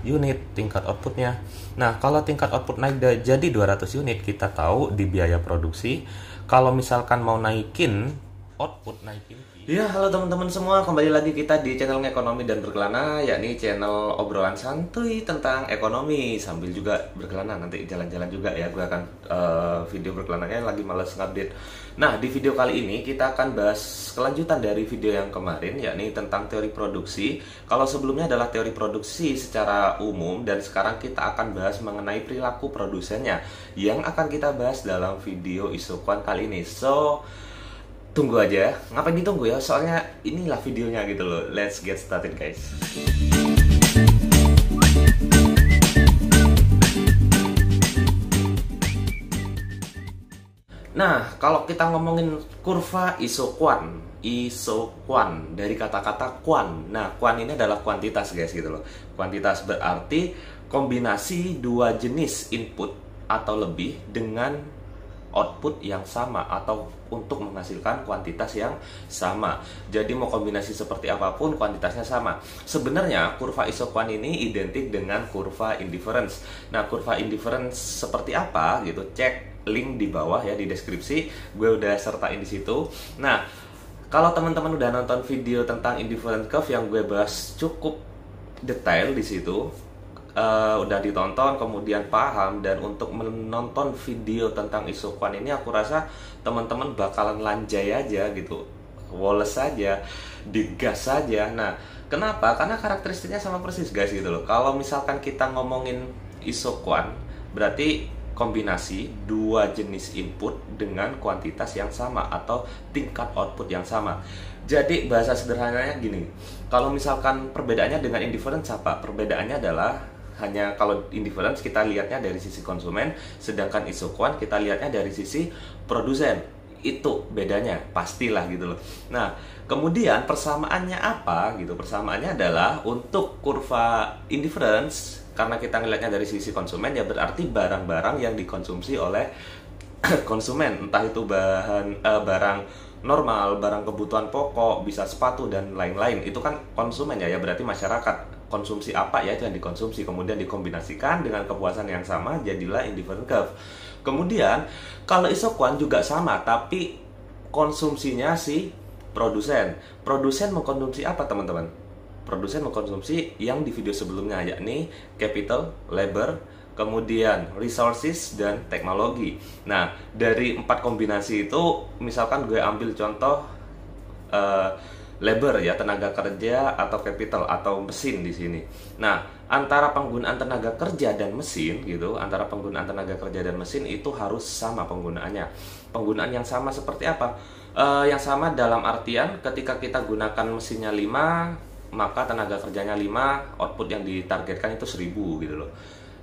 unit tingkat outputnya. Nah, kalau tingkat output naik jadi 200 unit, kita tahu di biaya produksi, kalau misalkan mau naikin output, naikin ya, halo teman-teman semua, kembali lagi kita di channel Ekonomi dan Berkelana, yakni channel obrolan santuy tentang ekonomi sambil juga berkelana, nanti jalan-jalan juga ya. Gue akan video berkelananya lagi males ngupdate. Nah, di video kali ini kita akan bahas kelanjutan dari video yang kemarin, yakni tentang teori produksi. Kalau sebelumnya adalah teori produksi secara umum, dan sekarang kita akan bahas mengenai perilaku produsennya yang akan kita bahas dalam video Isuquan kali ini. So, tunggu aja, ngapain ditunggu ya, soalnya inilah videonya gitu loh. Let's get started guys. Nah, kalau kita ngomongin kurva Isuquan dari kata-kata kuan. Nah, kuan ini adalah kuantitas guys gitu loh. Kuantitas berarti kombinasi dua jenis input atau lebih dengan output yang sama atau untuk menghasilkan kuantitas yang sama. Jadi mau kombinasi seperti apapun kuantitasnya sama. Sebenarnya kurva Isuquan ini identik dengan kurva indifference. Nah, kurva indifference seperti apa gitu? Cek link di bawah ya di deskripsi. Gue udah sertain di situ. Nah, kalau teman-teman udah nonton video tentang indifference curve yang gue bahas cukup detail di situ, udah ditonton kemudian paham, dan untuk menonton video tentang Isuquan ini aku rasa teman-teman bakalan lanjai aja gitu, woles aja, digas saja. Nah, kenapa? Karena karakteristiknya sama persis guys gitu loh. Kalau misalkan kita ngomongin Isuquan, berarti kombinasi dua jenis input dengan kuantitas yang sama atau tingkat output yang sama. Jadi bahasa sederhananya gini, kalau misalkan perbedaannya dengan indifference apa? Perbedaannya adalah hanya kalau indifference kita lihatnya dari sisi konsumen, sedangkan Isuquan kita lihatnya dari sisi produsen. Itu bedanya, pastilah gitu loh. Nah, kemudian persamaannya apa gitu? Persamaannya adalah untuk kurva indifference, karena kita ngelihatnya dari sisi konsumen, ya berarti barang-barang yang dikonsumsi oleh konsumen, entah itu barang normal, barang kebutuhan pokok, bisa sepatu dan lain-lain, itu kan konsumen ya, berarti masyarakat konsumsi apa ya itu yang dikonsumsi, kemudian dikombinasikan dengan kepuasan yang sama, jadilah indifferent curve. Kemudian kalau Isuquan juga sama, tapi konsumsinya si produsen mengkonsumsi apa teman-teman? Produsen mengkonsumsi yang di video sebelumnya, yakni capital, labor, kemudian resources, dan teknologi. Nah, dari 4 kombinasi itu, misalkan gue ambil contoh labor ya, tenaga kerja, atau capital atau mesin di sini. Nah, antara penggunaan tenaga kerja dan mesin gitu, antara penggunaan tenaga kerja dan mesin itu harus sama penggunaannya. Penggunaan yang sama seperti apa? Yang sama dalam artian ketika kita gunakan mesinnya 5, maka tenaga kerjanya 5, output yang ditargetkan itu 1000 gitu loh.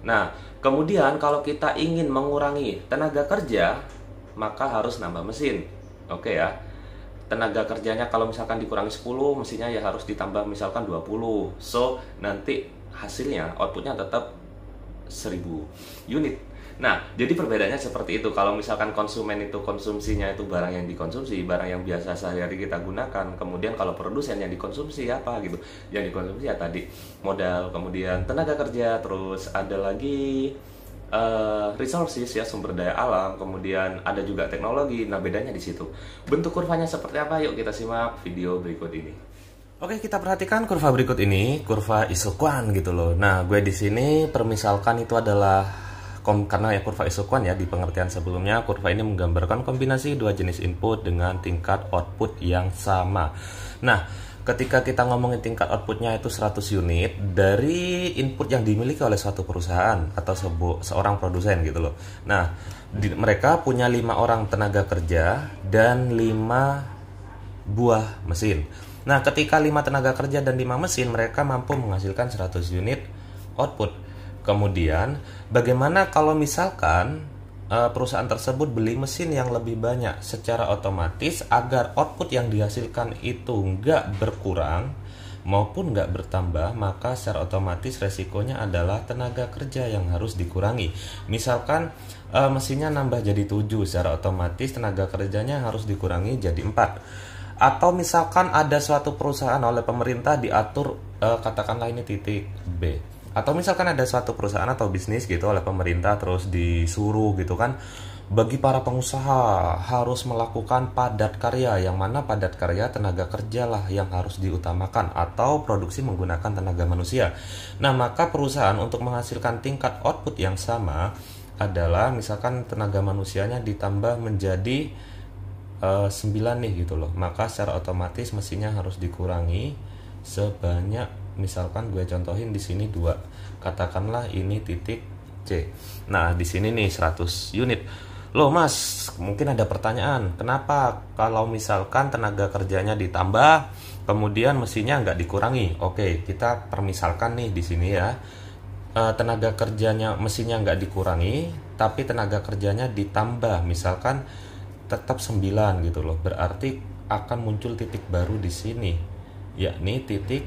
Nah, kemudian kalau kita ingin mengurangi tenaga kerja, maka harus nambah mesin. Oke ya. Tenaga kerjanya kalau misalkan dikurangi 10, mesinnya ya harus ditambah misalkan 20. So, nanti hasilnya, outputnya tetap 1000 unit. Nah, jadi perbedaannya seperti itu. Kalau misalkan konsumen itu konsumsinya itu barang yang dikonsumsi, barang yang biasa sehari-hari kita gunakan. Kemudian kalau produsen yang dikonsumsi apa gitu? Yang dikonsumsi ya tadi modal, kemudian tenaga kerja, terus ada lagi resources ya, sumber daya alam, kemudian ada juga teknologi. Nah, bedanya di situ. Bentuk kurvanya seperti apa? Yuk kita simak video berikut ini. Oke, kita perhatikan kurva berikut ini, kurva Isuquan gitu loh. Nah, gue di sini permisalkan itu adalah karena ya kurva Isuquan ya, di pengertian sebelumnya kurva ini menggambarkan kombinasi dua jenis input dengan tingkat output yang sama. Nah, ketika kita ngomongin tingkat outputnya itu 100 unit dari input yang dimiliki oleh suatu perusahaan atau seorang produsen gitu loh. Nah, mereka punya 5 orang tenaga kerja dan 5 buah mesin. Nah, ketika 5 tenaga kerja dan 5 mesin, mereka mampu menghasilkan 100 unit output. Kemudian, bagaimana kalau misalkan perusahaan tersebut beli mesin yang lebih banyak? Secara otomatis agar output yang dihasilkan itu nggak berkurang maupun nggak bertambah, maka secara otomatis resikonya adalah tenaga kerja yang harus dikurangi. Misalkan mesinnya nambah jadi 7, secara otomatis tenaga kerjanya harus dikurangi jadi 4. Atau misalkan ada suatu perusahaan oleh pemerintah diatur katakanlah ini titik B. Atau misalkan ada suatu perusahaan atau bisnis gitu oleh pemerintah terus disuruh gitu kan, bagi para pengusaha harus melakukan padat karya, yang mana padat karya tenaga kerja lah yang harus diutamakan, atau produksi menggunakan tenaga manusia. Nah, maka perusahaan untuk menghasilkan tingkat output yang sama adalah misalkan tenaga manusianya ditambah menjadi 9 nih gitu loh. Maka secara otomatis mesinnya harus dikurangi sebanyak, misalkan gue contohin di sini 2. Katakanlah ini titik C. Nah, di sini nih 100 unit. Loh Mas, mungkin ada pertanyaan, kenapa kalau misalkan tenaga kerjanya ditambah, kemudian mesinnya nggak dikurangi? Oke, kita permisalkan nih di sini ya, tenaga kerjanya, mesinnya nggak dikurangi, tapi tenaga kerjanya ditambah, misalkan tetap 9 gitu loh. Berarti akan muncul titik baru di sini, yakni titik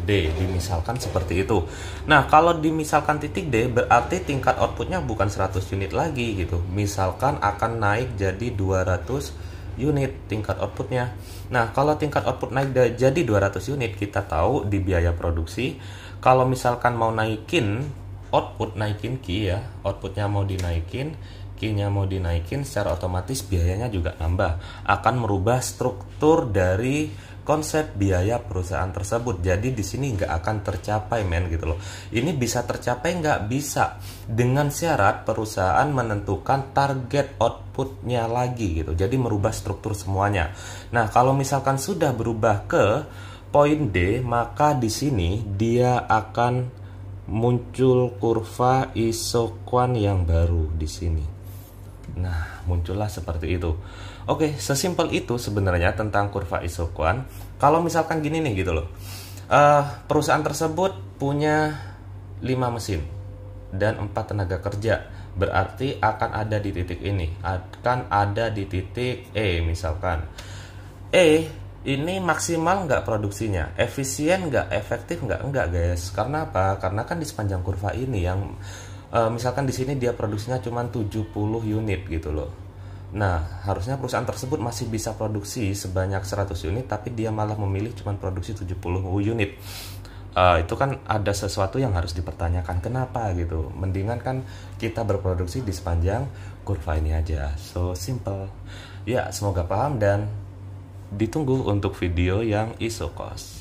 D, dimisalkan seperti itu. Nah, kalau dimisalkan titik D, berarti tingkat outputnya bukan 100 unit lagi gitu. Misalkan akan naik jadi 200 unit tingkat outputnya. Nah, kalau tingkat output naik jadi 200 unit, kita tahu di biaya produksi, kalau misalkan mau naikin output, naikin key ya, outputnya mau dinaikin, key-nya mau dinaikin, secara otomatis biayanya juga nambah. Akan merubah struktur dari konsep biaya perusahaan tersebut. Jadi di sini nggak akan tercapai gitu loh. Ini bisa tercapai nggak? Bisa, dengan syarat perusahaan menentukan target outputnya lagi gitu. Jadi merubah struktur semuanya. Nah, kalau misalkan sudah berubah ke poin D, maka di sini dia akan muncul kurva isoquant yang baru di sini. Nah, muncullah seperti itu. Oke, sesimpel itu sebenarnya tentang kurva isoquant. Kalau misalkan gini nih gitu loh, perusahaan tersebut punya 5 mesin dan 4 tenaga kerja, berarti akan ada di titik ini, akan ada di titik E misalkan. E ini maksimal nggak produksinya, efisien nggak, efektif nggak? Enggak guys. Karena apa? Karena kan di sepanjang kurva ini yang misalkan di sini dia produksinya cuma 70 unit gitu loh. Nah, harusnya perusahaan tersebut masih bisa produksi sebanyak 100 unit, tapi dia malah memilih cuma produksi 70 unit. Itu kan ada sesuatu yang harus dipertanyakan, kenapa gitu. Mendingan kan kita berproduksi di sepanjang kurva ini aja. So simple. Ya, semoga paham dan ditunggu untuk video yang isokos.